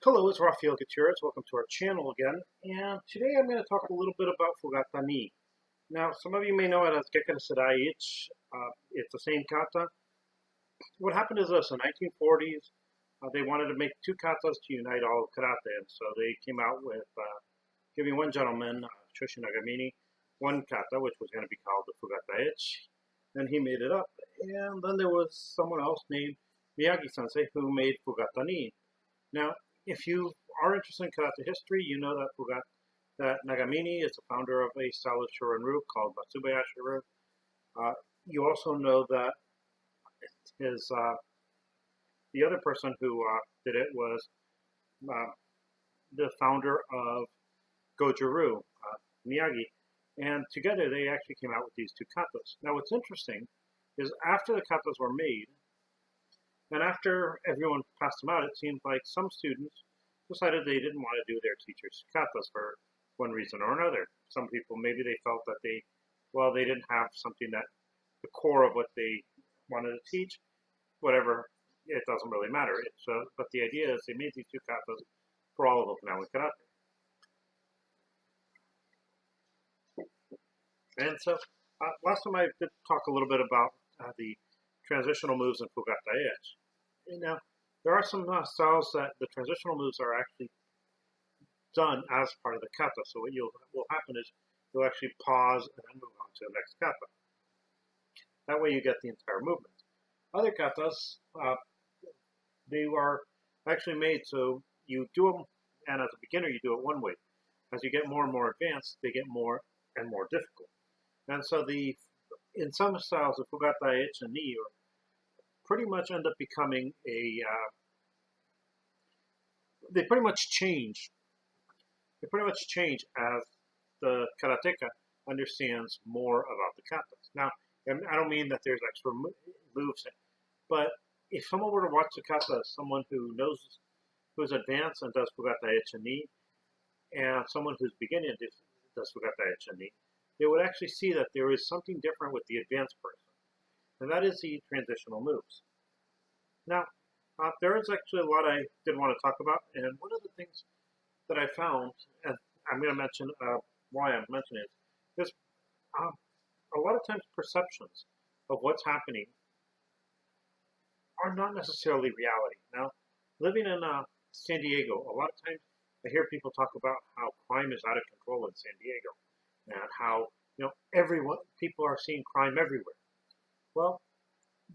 Hello, it's Rafael Gutierrez. Welcome to our channel again. And today I'm going to talk a little bit about Fukyugata Ni. Now, some of you may know it as Ikken. It's the same kata. What happened is this, in the 1940s, they wanted to make two katas to unite all of karate. And so they came out with giving one gentleman, Shoshi Nagamine, one kata, which was going to be called the Fukyugata Ich. And he made it up. And then there was someone else named Miyagi-sensei who made Fukyugata Ni. Now, if you are interested in karate history, you know that Nagamine is the founder of a style of Shorin-ryu called Matsubayashi-ryu. You also know that his the other person who did it was the founder of Goju-ryu, Miyagi, and together they actually came out with these two katas. Now, what's interesting is after the katas were made, and after everyone passed them out, it seemed like some students decided they didn't want to do their teachers' katas for one reason or another. Some people, maybe they felt that they didn't have something that the core of what they wanted to teach, whatever, it doesn't really matter. But the idea is they made these two katas for all of Okinawan karate. And so last time I did talk a little bit about the transitional moves in Fukyugata Ich. Now, there are some styles that the transitional moves are actually done as part of the kata. So what will happen is you'll actually pause and then move on to the next kata. That way you get the entire movement. Other katas, they are actually made so you do them, and as a beginner you do it one way. As you get more and more advanced, they get more and more difficult. And so in some styles, the Fukyugata Ich and Ni pretty much end up becoming they pretty much change. They pretty much change as the karateka understands more about the katas. Now, and I don't mean that there's extra moves, but if someone were to watch the kata, someone who's advanced and does Fukyugata Ich and Ni, and someone who's beginning does Fukyugata Ich and Ni, they would actually see that there is something different with the advanced person. And that is the transitional moves. Now, there is actually a lot I did want to talk about, and one of the things that I found, and I'm going to mention why I'm mentioning it, is a lot of times perceptions of what's happening are not necessarily reality. Now, living in San Diego, a lot of times I hear people talk about how crime is out of control in San Diego, and how people are seeing crime everywhere. Well,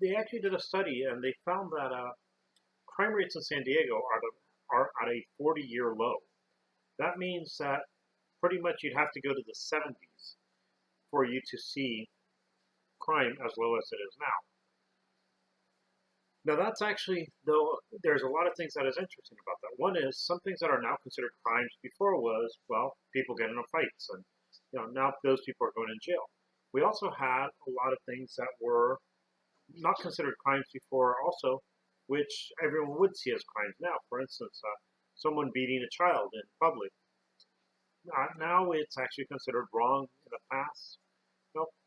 they actually did a study and they found that crime rates in San Diego are at a 40-year low. That means that pretty much you'd have to go to the 70s for you to see crime as low as it is now. Now that's actually, though, there's a lot of things that is interesting about that. One is some things that are now considered crimes before was, people get into fights and now those people are going in jail. We also had a lot of things that were not considered crimes before also, which everyone would see as crimes now. For instance, someone beating a child in public. Now it's actually considered wrong. In the past,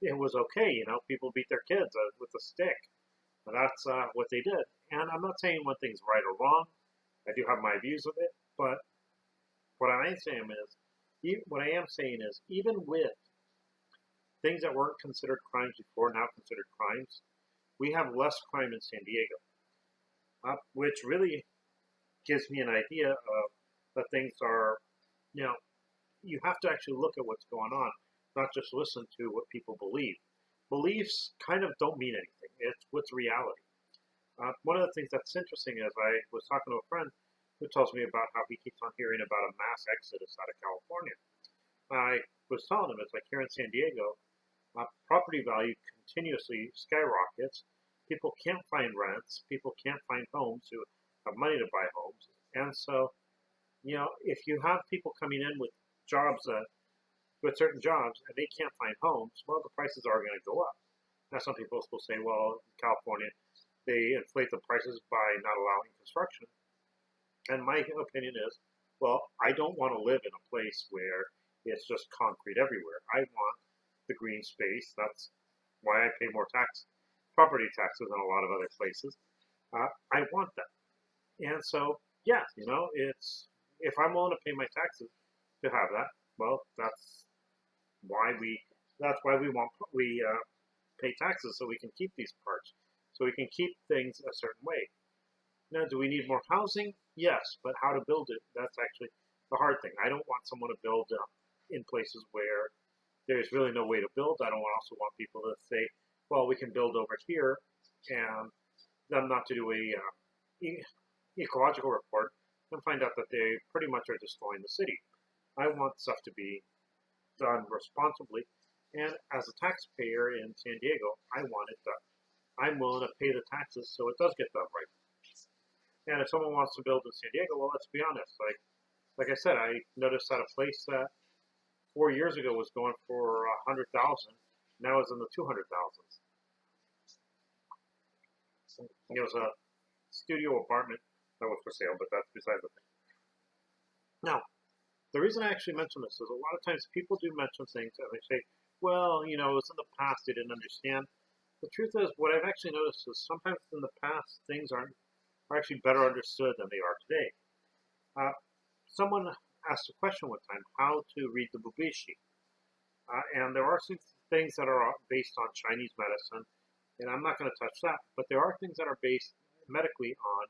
it was okay. People beat their kids with a stick. And that's what they did. And I'm not saying one thing's right or wrong. I do have my views of it. But what I am saying is, even with things that weren't considered crimes before now considered crimes, we have less crime in San Diego, which really gives me an idea of that things are, you have to actually look at what's going on, not just listen to what people believe. Beliefs kind of don't mean anything. It's what's reality. One of the things that's interesting is I was talking to a friend who tells me about how he keeps on hearing about a mass exodus out of California. I was telling him, it's like here in San Diego, property value continuously skyrockets. People can't find rents. People can't find homes who have money to buy homes. And so, if you have people coming in with jobs, with certain jobs, and they can't find homes, the prices are going to go up. Now, some people will say, in California, they inflate the prices by not allowing construction. And my opinion is, I don't want to live in a place where it's just concrete everywhere. I want the green space. That's why I pay more property taxes than a lot of other places. I want that. And so yeah, it's if I'm willing to pay my taxes to have that, well, why we that's why we pay taxes so we can keep these parks, so we can keep things a certain way. Now, do we need more housing? Yes, but how to build it? That's actually the hard thing. I don't want someone to build in places where there's really no way to build. I don't also want people to say, well, we can build over here, and them not to do a ecological report and find out that they pretty much are destroying the city. I want stuff to be done responsibly, and as a taxpayer in San Diego, I want it done. I'm willing to pay the taxes so it does get done right. And if someone wants to build in San Diego, well, let's be honest. Like I said, I noticed that a place that 4 years ago was going for 100,000 now is in the 200,000s. It was a studio apartment that was for sale, but that's beside the thing. Now, the reason I actually mention this is a lot of times people do mention things and they say, well, it was in the past, they didn't understand. The truth is, what I've actually noticed is sometimes in the past, things are actually better understood than they are today. Someone asked a question one time, how to read the Bubishi. And there are some things that are based on Chinese medicine, and I'm not going to touch that, but there are things that are based medically on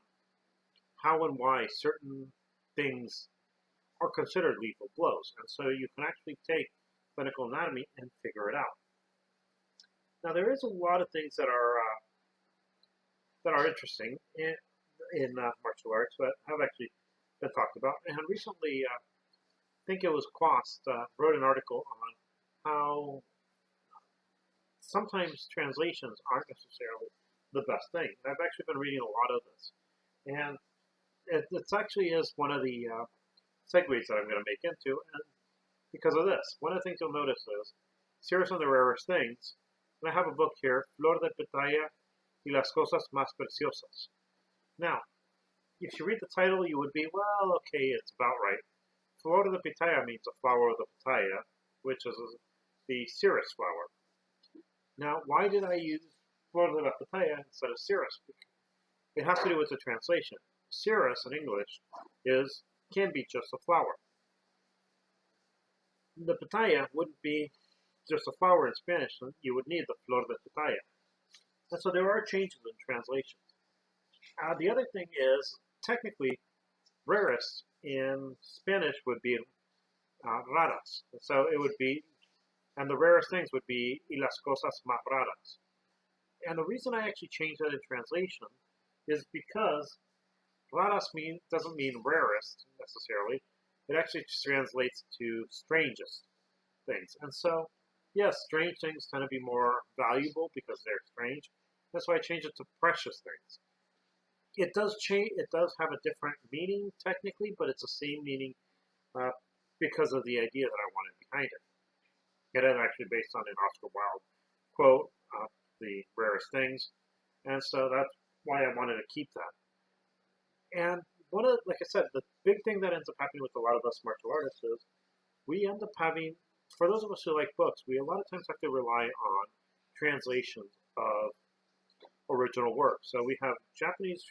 how and why certain things are considered lethal blows. And so you can actually take clinical anatomy and figure it out. Now, there is a lot of things that are interesting in martial arts that have actually been talked about. And recently, I think it was Quast wrote an article on how sometimes translations aren't necessarily the best thing. I've actually been reading a lot of this, and it actually is one of the segues that I'm going to make into, and because of this. One of the things you'll notice is Serious on the Rarest Things, and I have a book here, Flor de Pitaya y las Cosas Más Preciosas. Now, if you read the title, you would be, well, okay, it's about right. Flor de Pitaya means a flower of the pitaya, which is the cirrus flower. Now, why did I use Flor de Pitaya instead of cirrus? It has to do with the translation. Cirrus in English can be just a flower. The pitaya wouldn't be just a flower in Spanish, you would need the flor de pitaya. And so there are changes in translations. The other thing is, technically, rarest in Spanish would be raras. So it would be, and the rarest things would be y las cosas más raras. And the reason I actually changed that in translation is because raras doesn't mean rarest necessarily. It actually translates to strangest things. And so, yes, strange things tend to be more valuable because they're strange. That's why I changed it to precious things. It does change. It does have a different meaning technically, but it's the same meaning because of the idea that I wanted behind it. It is actually based on an Oscar Wilde quote, "The rarest things," and so that's why I wanted to keep that. And like I said, the big thing that ends up happening with a lot of us martial artists is we end up having, for those of us who like books, we a lot of times have to rely on translations of original work. So we have Japanese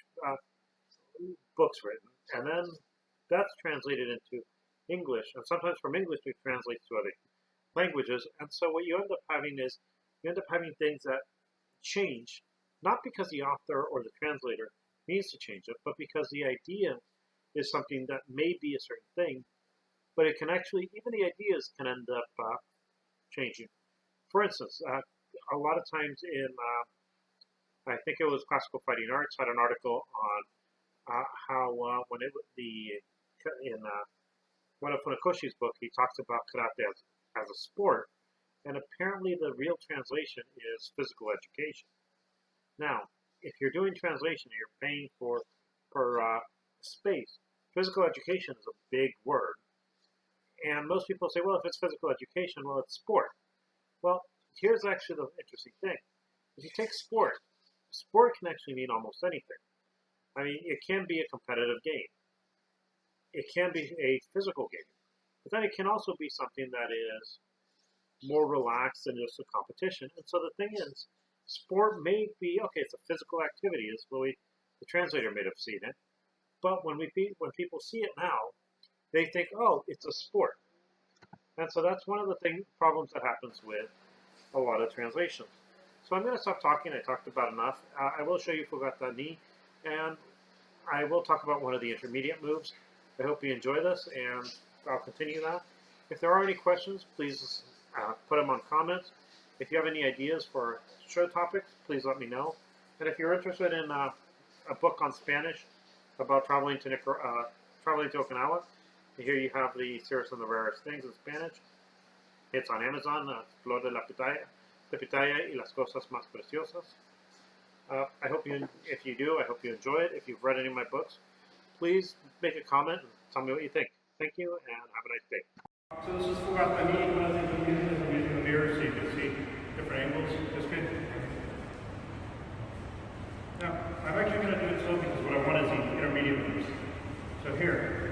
books written, and then that's translated into English, and sometimes from English it translates to other languages. And so what you end up having is you end up having things that change, not because the author or the translator means to change it, but because the idea is something that may be a certain thing, but it can actually, even the ideas can end up changing. For instance, a lot of times I think it was Classical Fighting Arts had an article on how when it in one of Funakoshi's book, he talks about karate as a sport, and apparently the real translation is physical education. Now, if you're doing translation, you're paying for per space. Physical education is a big word, and most people say, well, if it's physical education, well, it's sport. Well, here's actually the interesting thing. If you take sport can actually mean almost anything. I mean, it can be a competitive game. It can be a physical game. But then it can also be something that is more relaxed than just a competition. And so the thing is, sport may be, okay, it's a physical activity, is the way the translator may have seen it. But when people see it now, they think, oh, it's a sport. And so that's one of the problems that happens with a lot of translations. So I'm going to stop talking. I talked about enough. I will show you Fukyugata Ni, and I will talk about one of the intermediate moves. I hope you enjoy this, and I'll continue that. If there are any questions, please put them on comments. If you have any ideas for show topics, please let me know. And if you're interested in a book on Spanish about traveling to Okinawa, here you have the Series on the Rarest Things in Spanish. It's on Amazon, Flor de la Pitaya y las Cosas Más Preciosas. I hope if you do, I hope you enjoy it. If you've read any of my books, please make a comment and tell me what you think. Thank you, and have a nice day. So this is Fukyugata Ni. One of the things I'm using a mirror so you can see different angles. Just good. Now, I'm actually going to do it slow because what I want is the intermediate moves. So here.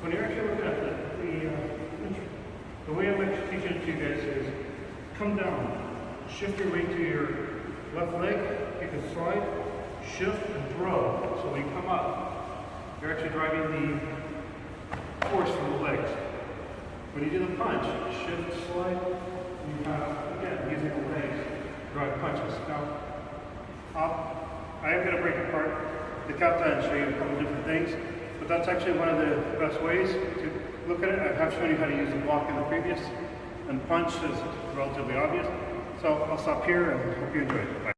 When you're actually looking at the way I'm actually teaching it to you guys is come down, shift your weight to your left leg, take a slide, shift and throw. So when you come up, you're actually driving the force from the legs. When you do the punch, shift, slide, you have, again, using the legs, drive punches. Now, I am going to break apart the kata and show you a couple different things. But that's actually one of the best ways to look at it. I have shown you how to use the block in the previous, and punch is relatively obvious. So I'll stop here and hope you enjoy it. Bye.